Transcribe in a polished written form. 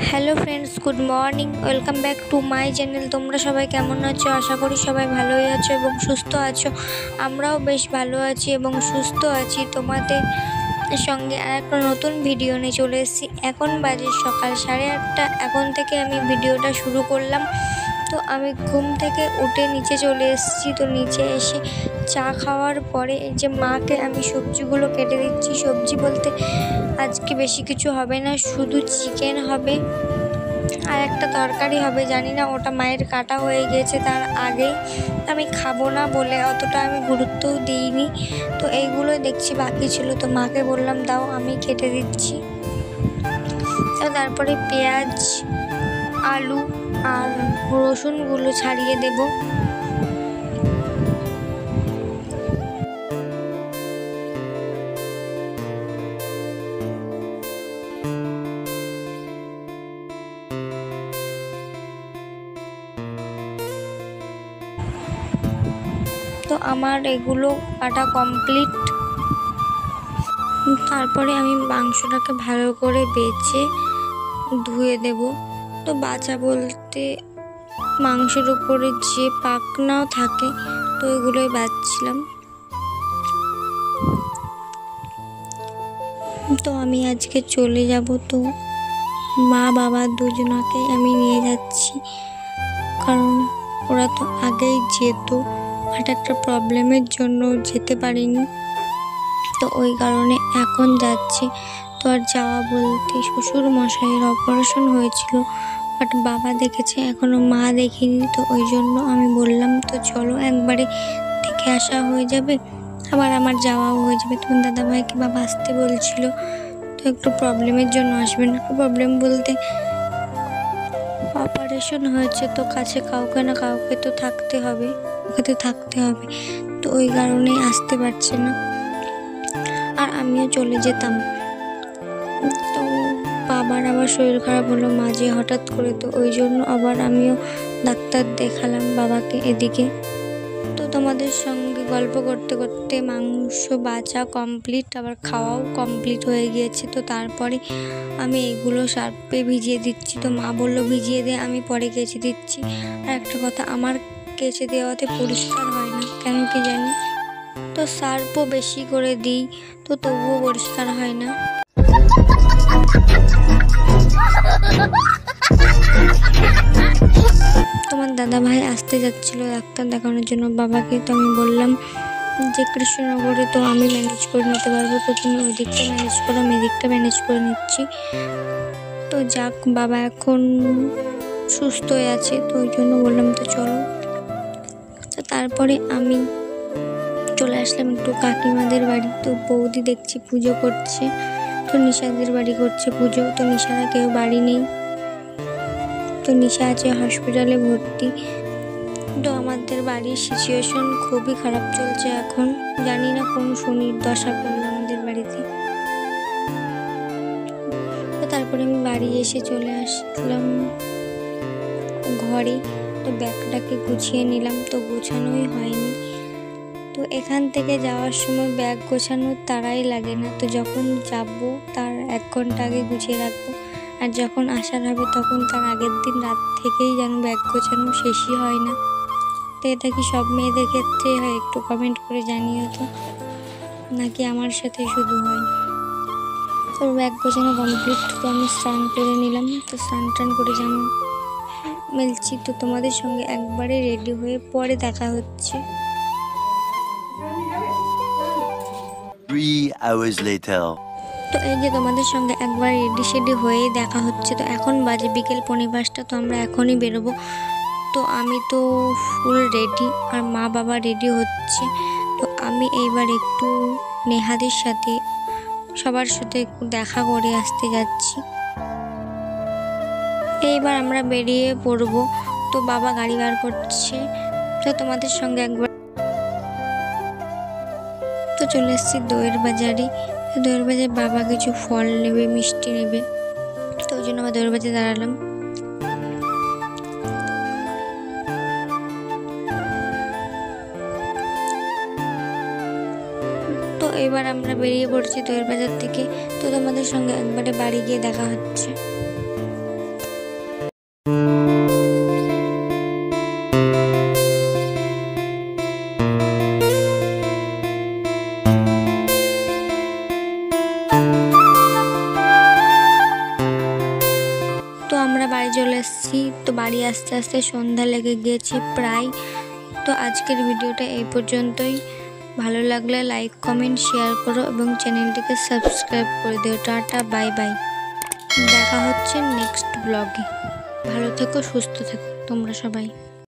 Hello friends, good morning. Welcome back to my channel. তোমরা সবাই কেমন আছো? আশা করি সবাই ভালোই আছো এবং সুস্থ আছো। আমরাও বেশ ভালো আছি এবং সুস্থ আছি। তোমাদের সঙ্গে আর একটা নতুন ভিডিও নিয়ে চলে এসেছি। এখন বাজে সকাল 8:30। এখন থেকে আমি ভিডিওটা শুরু করলাম। তো আমি ঘুম থেকে উঠে নিচে চলে এসেছি। তো নিচে এসে চা খাওয়ার পরে এই যে মাকে আমি সবজিগুলো কেটে দিচ্ছি। সবজি বলতে আজকে বেশি কিছু হবে না, শুধু চিকেন হবে আর একটা তরকারি হবে। জানি না, ওটা মায়ের কাটা হয়ে গিয়েছে তার আগেই। আমি খাবো না বলে অতটা আমি গুরুত্বও দিইনি। তো এইগুলোই দেখছি বাকি ছিল, তো মাকে বললাম দাও আমি কেটে দিচ্ছি। তো তারপরে পেঁয়াজ, আলু আর রসুনগুলো ছাড়িয়ে দেব। তো আমার এগুলো কাটা কমপ্লিট। তারপরে আমি মাংসটাকে ভালো করে বেছে ধুয়ে দেব। তো বাছা বলতে মাংসের উপরে যে পাখনাও থাকে, তো এগুলোই বাছছিলাম। তো আমি আজকে চলে যাব, তো মা বাবা দুজনাকেই আমি নিয়ে যাচ্ছি, কারণ ওরা তো আগেই যেত, বাট একটা প্রবলেমের জন্য যেতে পারিনি। তো ওই কারণে এখন যাচ্ছি। তো আর যাওয়া বলতে শ্বশুর মশাইয়ের অপারেশন হয়েছিল, বাট বাবা দেখেছে, এখনও মা দেখিনি। তো ওই জন্য আমি বললাম তো চলো একবারে দেখে আসা হয়ে যাবে, আবার আমার যাওয়াও হয়ে যাবে। তোমার দাদাভাইকে বাবা আসতে বলছিল, তো একটু প্রবলেমের জন্য আসবেন। একটু প্রবলেম বলতে অপারেশন হয়েছে, তো কাছে কাউকে না কাউকে তো থাকতে হবে, ওকে তো থাকতে হবে। তো ওই কারণেই আসতে পারছে না, আর আমিও চলে যেতাম। তো বাবার আবার শরীর খারাপ হলো মাঝে হঠাৎ করে, তো ওই জন্য আবার আমিও ডাক্তার দেখালাম বাবাকে এদিকে। তো তোমাদের সঙ্গে গল্প করতে করতে মাংস বাছা কমপ্লিট, আবার খাওয়াও কমপ্লিট হয়ে গিয়েছে। তো তারপরে আমি এগুলো সার্ফে ভিজিয়ে দিচ্ছি। তো মা বললো ভিজিয়ে দে, আমি পরে কেচে দিচ্ছি। আর একটা কথা, আমার কেচে দেওয়াতে পরিষ্কার হয় না কেন কি জানি। তো সার্ফও বেশি করে দিই, তো তবুও পরিষ্কার হয় না। তোমার দাদা ভাই আসতে যাচ্ছিল ডাক্তার দেখানোর জন্য বাবাকে। তো আমি বললাম যে কৃষ্ণনগরে তো আমি ম্যানেজ করে নিতে পারবো, তো তুমি ওই দিকটা ম্যানেজ করো, আমি এদিকটা ম্যানেজ করে নিচ্ছি। তো যাক, বাবা এখন সুস্থ হয়ে আছে, তো ওই জন্য বললাম তো চলো। তো তারপরে আমি চলে আসলাম একটু কাকিমাদের বাড়ি। তো বৌদি দেখছি পুজো করছে, তো নিশাদের বাড়ি করছে পুজো। তো নিশারা কেউ বাড়ি নেই, তো নিশা আছে হসপিটালে ভর্তি। তো আমাদের বাড়ির সিচুয়েশন খুবই খারাপ চলছে এখন। জানি না কোন শনির দশা পড়লো আমাদের বাড়িতে। তো তারপরে আমি বাড়ি এসে চলে আসলাম ঘরে। তো ব্যাগটাকে গুছিয়ে নিলাম, তো গোছানোই হয়নি। তো এখান থেকে যাওয়ার সময় ব্যাগ গোছানোর তাড়াই লাগে না, তো যখন যাব তার 1 ঘন্টা আগে গুছিয়ে রাখবো। আর যখন আসার হবে তখন তার আগের দিন রাত থেকেই যেন ব্যাগ গোছানো শেষই হয় না। তো এটা কি সব মেয়েদের ক্ষেত্রেই হয়? একটু কমেন্ট করে জানিও তো, নাকি আমার সাথে শুধু হয়। তো ব্যাগ গোছানো কমপ্লিট। তো আমি স্নান করে নিলাম। তো স্নান টান করে জামা মেলছি। তো তোমাদের সঙ্গে একবারে রেডি হয়ে পরে দেখা হচ্ছে। 3 hours later. তো এই যে তোমাদের সঙ্গে একবার রেডি শেডি হয়েই দেখা হচ্ছে। তো এখন বাজে বিকেল 4:45। তো আমরা এখনই বেরোবো। তো আমি তো ফুল রেডি, আর মা বাবা রেডি হচ্ছে। তো আমি এইবার একটু নেহাদের সাথে সবার সাথে একটু দেখা করে আসতে যাচ্ছি। এইবার আমরা বেরিয়ে পড়বো। তো বাবা গাড়ি বার করছে। তো তোমাদের সঙ্গে একবার তো চলে এসেছি দইয়ের বাজারে। তো দইয়ের বাজারে বাবা কিছু ফল নেবে, মিষ্টি নেবে, তো ওই জন্য আমরা দইয়ের বাজারে দাঁড়ালাম। তো এবার আমরা বেরিয়ে পড়ছি দইয়ের বাজার থেকে। তো তোমাদের সঙ্গে একবারে বাড়ি গিয়ে দেখা হচ্ছে। আসছি, তো বাড়ি আস্তে আস্তে সন্ধ্যা লেগে গিয়েছে প্রায়। তো আজকের ভিডিওটা এই পর্যন্তই। ভালো লাগলে লাইক কমেন্ট শেয়ার করো এবং চ্যানেলটিকে সাবস্ক্রাইব করে দিও। Tata, bye bye. দেখা হচ্ছে নেক্সট ব্লগে। ভালো থেকো, সুস্থ থেকো তোমরা সবাই।